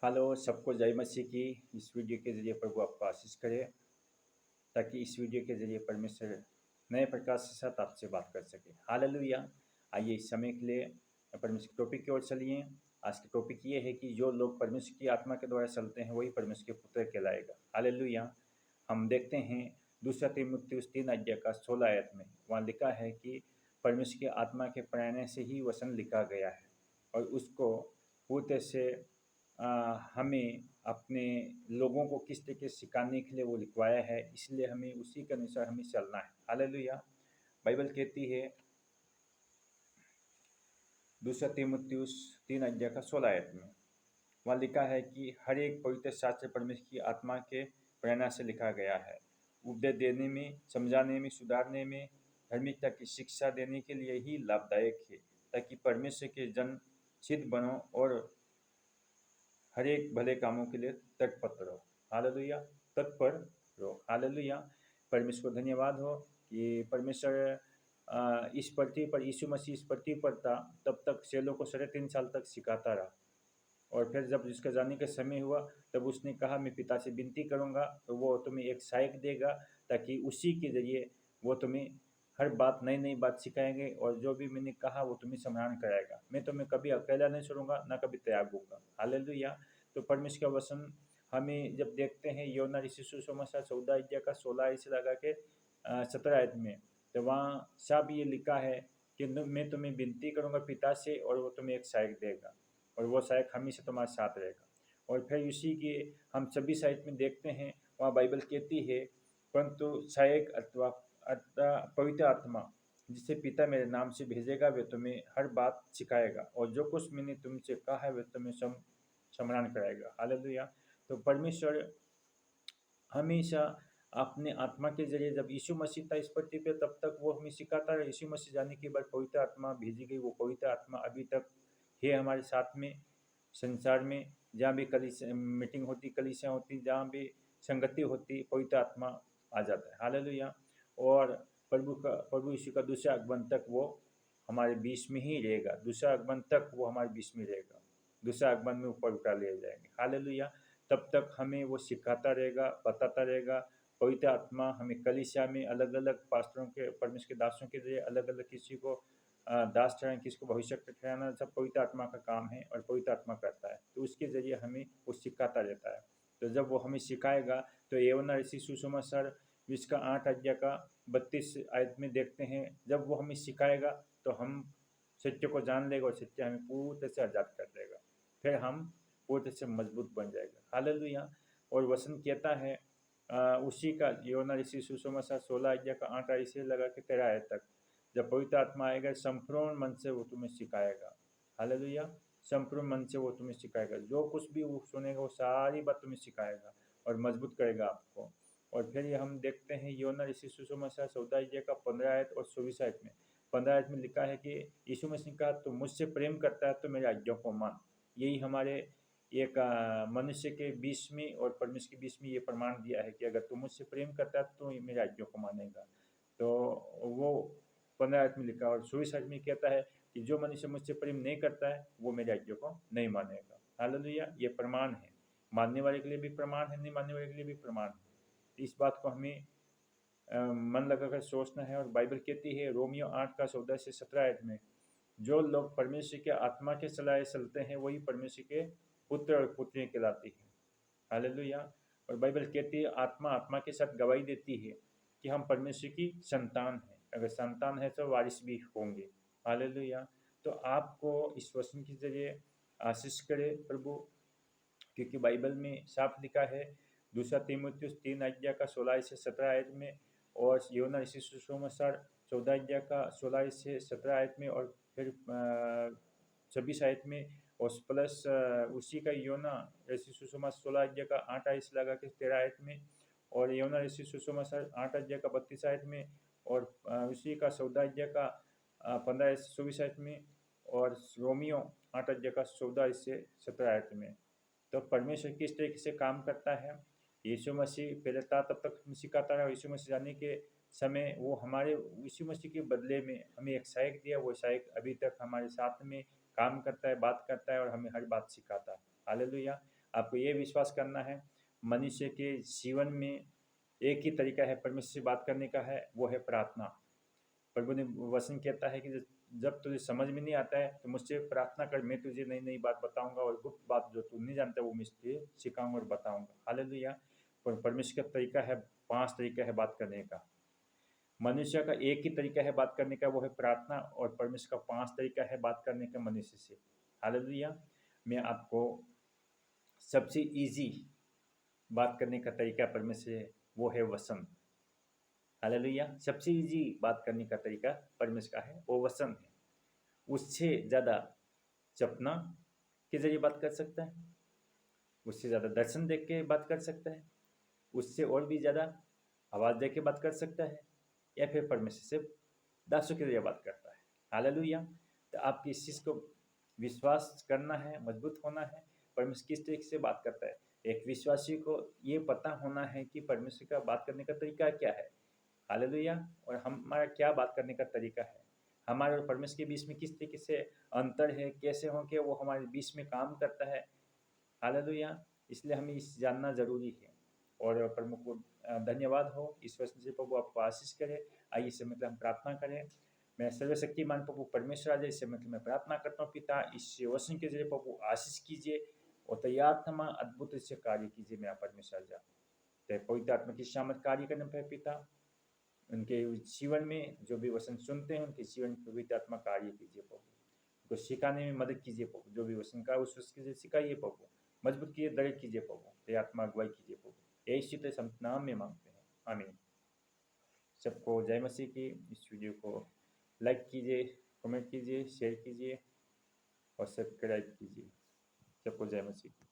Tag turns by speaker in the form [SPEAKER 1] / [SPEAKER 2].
[SPEAKER 1] Hello, सबको जय मसीह की। इस वीडियो के ज़रिए प्रभु आपको आशीष करे, ताकि इस वीडियो के ज़रिए परमेश्वर नए प्रकाश के साथ आपसे बात कर सके। हालेलुया। आइए इस समय के लिए परमेश्वर के टॉपिक की ओर चलिए। आज की टॉपिक ये है कि जो लोग परमेश्वर की आत्मा के द्वारा चलते हैं वही परमेश्वर के पुत्र कहलाएगा। हालेलुया। हम देखते हैं दूसरा तीमुथियुस 3 अध्याय का 16 आयत में वहाँ लिखा है कि परमेश्वर की आत्मा के प्रेरणा से ही वचन लिखा गया है और उसको पूर्ण से हमें अपने लोगों को किस तरीके से सिखाने के लिए वो लिखवाया है, इसलिए हमें उसी के अनुसार हमें चलना है। हालेलुया। बाइबल कहती है दूसरा तीमुथियुस 3 अध्याय का 16 आयत में वहाँ लिखा है कि हर एक पवित्र शास्त्र परमेश्वर की आत्मा के प्रेरणा से लिखा गया है, उपदेश देने में, समझाने में, सुधारने में, धार्मिकता की शिक्षा देने के लिए ही लाभदायक है, ताकि परमेश्वर के जन सिद्ध बनो और हर एक भले कामों के लिए तत्पर रहो। हालेलुया। तत्पर रहो। हालेलुया। परमेश्वर को धन्यवाद हो कि परमेश्वर इस पृथ्वी पर यीशु मसीह इस पृथ्वी पर था, तब तक चेलों को 3.5 साल तक सिखाता रहा। और फिर जब जिसका जाने का समय हुआ तब उसने कहा मैं पिता से विनती करूँगा तो वो तुम्हें एक सहायक देगा, ताकि उसी के ज़रिए वो तुम्हें हर बात नई नई बात सिखाएंगे और जो भी मैंने कहा वो तुम्हें स्मरण कराएगा। मैं तुम्हें कभी अकेला नहीं छोड़ूंगा, ना कभी त्यागूंगा। हालेलुया। तो परमेश्वर का वचन हमें जब देखते हैं योना ऋषि सुसमाचार 14 अध्याय का 16 से लगा के 17 आयत में, तो वहाँ सब ये लिखा है कि मैं तुम्हें विनती करूँगा पिता से और वो तुम्हें एक सहायक देगा और वो सहायक हमेशा तुम्हारे साथ रहेगा। और फिर उसी के हम सभी साहित्य में देखते हैं वहाँ बाइबल कहती है परंतु सहायक अथवा पवित्र आत्मा जिसे पिता मेरे नाम से भेजेगा वे तुम्हें हर बात सिखाएगा और जो कुछ मैंने तुमसे कहा है वे तुम्हें स्मरण कराएगा। हालेलुया। तो परमेश्वर हमेशा अपने आत्मा के जरिए, जब यीशु मसीह था इस पृथ्वी पे तब तक वो हमें सिखाता रहा। यीशु मसीह जाने के बाद पवित्र आत्मा भेजी गई, वो पवित्र आत्मा अभी तक है हमारे साथ में। संसार में जहाँ भी मीटिंग होती, कलीसियाँ होती, जहाँ भी संगति होती, पवित्र आत्मा आ जाता है। हालेलुया। और प्रभु यीशु का दूसरा आगमन तक वो हमारे बीच में ही रहेगा। दूसरा आगमन तक वो हमारे बीच में रहेगा। दूसरा आगमन में ऊपर उठा ले जाएंगे। हालेलुया। तब तक हमें वो सिखाता रहेगा, बताता रहेगा। पवित्र आत्मा हमें कलीसिया में अलग अलग पास्टरों के, परमेश्वर के दासों के जरिए अलग अलग किसी को दास ठहराना, किसको भविष्य ठहराना, सब पवित्र आत्मा का काम है और पवित्र आत्मा करता है। तो उसके जरिए हमें वो सिखाता रहता है। तो जब वो हमें सिखाएगा तो यौना ऋषि सुसमाचार 20 का 8 अध्याय का 32 आयत में देखते हैं, जब वो हमें सिखाएगा तो हम सत्य को जान लेगा और सत्य हमें पूर्ण से आज़ाद कर देगा। फिर हम पूर्ण से मजबूत बन जाएगा। हालेलुया। और वचन कहता है उसी का यौना ऋषि सुसमाचार 16 अध्याय का 8 आयत से लगा के 13 आयत तक, जब पवित्र आत्मा आएगा संपूर्ण मन से वो तुम्हें सिखाएगा। हालेलुया। संपूर्ण मन से वो तुम्हें सिखाएगा, जो कुछ भी वो सुनेगा वो सारी बात तुम्हें सिखाएगा और मजबूत करेगा आपको। और फिर ये हम देखते हैं यौना ऋषि सुसमाचार 14 अध्याय का 15 आयत और 24 आयत में। 15 आयत में लिखा है कि यीशु मसीह ने कहा तो मुझसे प्रेम करता है तो मेरी आज्ञाओं को मान। यही हमारे एक मनुष्य के बीच में और परमेश्वर के बीच में ये प्रमाण दिया है कि अगर तू मुझसे प्रेम करता है तो मेरी आज्ञाओं को मानेगा। तो वो 15 आयत में लिखा और 24 आयत में कहता है कि जो मनुष्य मुझसे प्रेम नहीं करता है वो मेरी आज्ञा को नहीं मानेगा। हालेलुया। ये प्रमाण है, मानने वाले के लिए भी प्रमाण है, नहीं मानने वाले के लिए भी प्रमाण है। इस बात को हमें मन लगाकर सोचना है। और बाइबल कहती है रोमियो 8 का 14 से 17 आयत में, जो लोग परमेश्वर के आत्मा के सलाहे चलते हैं वही परमेश्वर के पुत्र और पुत्रियाँ कहलाती हैं। हालेलुया। और बाइबल कहती है आत्मा आत्मा के साथ गवाही देती है कि हम परमेश्वर की संतान हैं। अगर संतान है तो वारिस भी होंगे। हालेलुया। तो आपको इस वचन के जरिए आशीष करे प्रभु, क्योंकि बाइबल में साफ लिखा है दूसरा तीमुथियुस 3 अध्याय का 16 से 17 आयत में और यौना ऋषि सुसमाचार 14 अध्याय का 16 से 17 आयत में और फिर 26 आयत में और प्लस उसी का यौना ऋषि सुसमाचार 16 अध्याय का 8 आयत से लगा के 13 आयत में और यौना ऋषि सुसमाचार 8 अध्याय का 32 आयत में और उसी का 14 अध्याय का 15 से 24 आयत में और रोमियो 8 अध्याय का 14 से 17 आयत में। तो परमेश्वर किस तरीके से काम करता है, यीशु मसीह पहले था तब तक सिखाता रहा। यीशु मसीह जाने के समय वो हमारे यीशु मसीह के बदले में हमें एक सहायक दिया, वो सहायक अभी तक हमारे साथ में काम करता है, बात करता है और हमें हर बात सिखाता है। हालेलुया। आपको ये विश्वास करना है मनुष्य के जीवन में एक ही तरीका है परमेश्वर से बात करने का है, वो है प्रार्थना। प्रभु ने वचन कहता है कि जब तुझे समझ में नहीं आता है तो मुझसे प्रार्थना कर, मैं तुझे नई नई बात बताऊंगा और गुप्त बात जो तू नहीं जानता वो मैं तुझे सिखाऊंगा और बताऊंगा। हालेलुया। पर परमेश्वर का तरीका है, 5 तरीका है बात करने का। मनुष्य का एक ही तरीका है बात करने का, वो है प्रार्थना, और परमेश्वर का 5 तरीका है बात करने का मनुष्य से। हालेलुया। मैं आपको सबसे ईजी बात करने का तरीका परमेश्वर से, वो है वचन। हालेलुया। सबसे ईजी बात करने का तरीका परमेश्वर का है, वो वचन है। उससे ज़्यादा सपना के जरिए बात कर सकता है, उससे ज़्यादा दर्शन देख के बात कर सकता है, उससे और भी ज़्यादा आवाज़ दे के बात कर सकता है, या फिर परमेश्वर से दासों के जरिए बात करता है। हालेलुया। तो आपकी इस चीज़ को विश्वास करना है, मजबूत होना है। परमेश्वर किस तरीके से बात करता है, एक विश्वासी को ये पता होना है कि परमेश्वर का बात करने का तरीका क्या है। हालेलुया। और हमारा क्या बात करने का तरीका है, हमारे और परमेश्वर के बीच में किस तरीके से अंतर है, कैसे हो के वो हमारे बीच में काम करता है। हालेलुया। इसलिए हमें इस जानना जरूरी है। और प्रभु को धन्यवाद हो, इस वचन से प्रभु आपको आशीष करे। आइए इससे मतलब हम प्रार्थना करें। मैं सर्वशक्तिमान प्रभु परमेश्वर आज इससे मतलब मैं प्रार्थना करता हूँ पिता, इस वचन के जरिए प्रभु आशीष कीजिए और तैयार आत्मा अद्भुत से कार्य कीजिए। मैं परमेश्वर जा पवित्र आत्मा की शामत कार्य करने पर पिता, उनके जीवन में जो भी वचन सुनते हैं उनके जीवन में पवित्र आत्मा कार्य कीजिए प्रभु, उनको सिखाने में मदद कीजिए प्रभु, जो भी वचन का उस उसके सिखाइए प्रभु, मजबूत कीजिए, दृढ़ कीजिए प्रभु, ते आत्मा अगुवाई कीजिए प्रभु। यही तो हम नाम में मांगते हैं, आमीन। सबको जय मसीह की। इस वीडियो को लाइक कीजिए, कमेंट कीजिए, शेयर कीजिए और सब्सक्राइब कीजिए। सबको जय मसीह की।